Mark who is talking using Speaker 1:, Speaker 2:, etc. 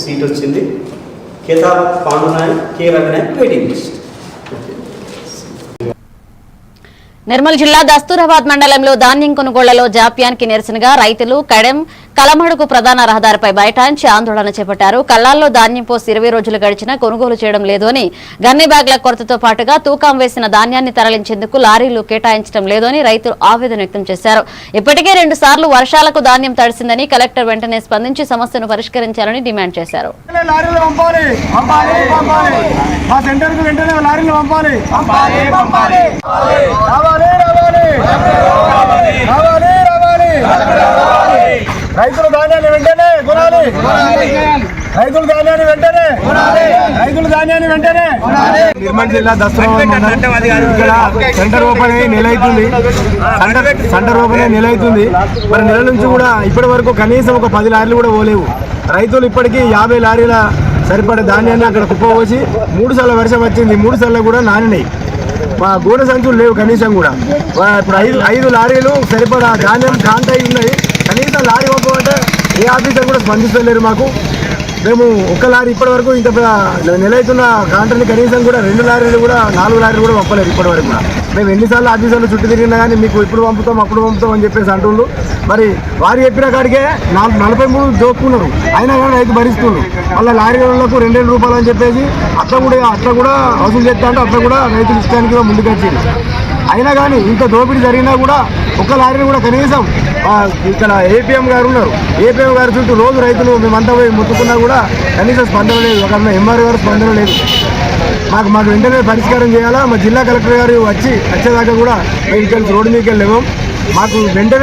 Speaker 1: Seat వచ్చింది. కేతాబ్ Pandunayak, K Ravinayak waiting list.
Speaker 2: Nirmal జిల్లా దస్తూరాబాద్ మండలంలో ధాన్యం కొనుగోళ్లలో జాప్యానికి నిరసనగా రైతులు కడెం కలమడుగు ప్రధాన రహదారిపై బైఠాయించి ఆందోళన చేపట్టారు. కల్లాల్లో ధాన్యం పోసి 20 రోజులు గడిచినా కొనుగోలు చేయడం లేదు అని, గన్ని బ్యాగ్ల కొరతతో పాటుగా తూకం వేసిన ధాన్యాన్ని తరలించేందుకు లారీలు కేటాయించడం లేదు అని రైతులు ఆవేదన వ్యక్తం చేశారు. ఇప్పటికే 2 సార్లు వర్షాలకు ధాన్యం తడిసిందని కలెక్టర్ వెంటనే స్పందించి సమస్యను పరిష్కరించాలని డిమాండ్ చేశారు.
Speaker 3: రైతులు ధాన్యాన్ని వెంటనే కొనాలి. రైతులు ధాన్యాన్ని వెంటనే రైతులు ధాన్యాన్ని వెంటనే నిర్మల్ జిల్లా సెంటర్ ఓపెన్ అయ్యి నెల అవుతుంది. సెంటర్ ఓపెన్ అయ్యి నెల అవుతుంది. మరి నెల నుంచి కూడా ఇప్పటి వరకు కనీసం ఒక 10 లారీలు కూడా పోలేవు. రైతులు ఇప్పటికీ 50 లారీల సరిపడే ధాన్యాన్ని అక్కడ కుప్పవచ్చి 3 సార్లు వర్షం వచ్చింది. 3 సార్లు కూడా నానినాయి. మా గూడ సంచులు లేవు కనీసం కూడా. ఇప్పుడు 5 లారీలు సరిపడా ధాన్యం కాంటాయి ఉన్నాయి. కనీసం లారీ పంపమంటే ఏ ఆఫీసర్ కూడా స్పందిస్తలేరు మాకు. మేము ఒక్క లారీ ఇప్పటి వరకు ఇంత నెల అవుతున్న కాంట్రాక్ట్ని కనీసం కూడా 2 లారీలు కూడా 4 లారీలు కూడా పంపలేదు ఇప్పటి వరకు కూడా. మేము ఎన్నిసార్లు ఆఫీసర్లు చుట్టూ తిరిగినా కానీ మీకు ఇప్పుడు పంపుతాం అప్పుడు పంపుతాం అని చెప్పేసి అంటుండ్రు. మరి వారు చెప్పిన కాడికే 43 దోక్కున్నారు. అయినా కానీ రైతు భరిస్తున్నారు. మళ్ళీ లారీలకు 2,000 రూపాయలు అని చెప్పేసి అట్లా కూడా వసూలు చేస్తా అంటే అట్లా కూడా రైతులు ఇష్టానికి ముందుకు వచ్చింది. అయినా కానీ ఇంత దోపిడీ జరిగినా కూడా ఒక్క లారీని కూడా కనీసం ఇక్కడ ఏపీఎం గారు ఉన్నారు. ఏపీఎం గారి చుట్టూ రోజు రైతులు మేమంతా పోయి ముట్టుకున్నా కూడా కనీసం స్పందన లేదు. ఒక ఎంఆర్ఓ గారు స్పందన లేదు. మాకు వెంటనే పరిష్కారం చేయాలా. మా జిల్లా కలెక్టర్ గారు వచ్చేదాకా కూడా మేము ఇక్కడ రోడ్డు మీదకి వెళ్ళాము. మాకు వెంటనే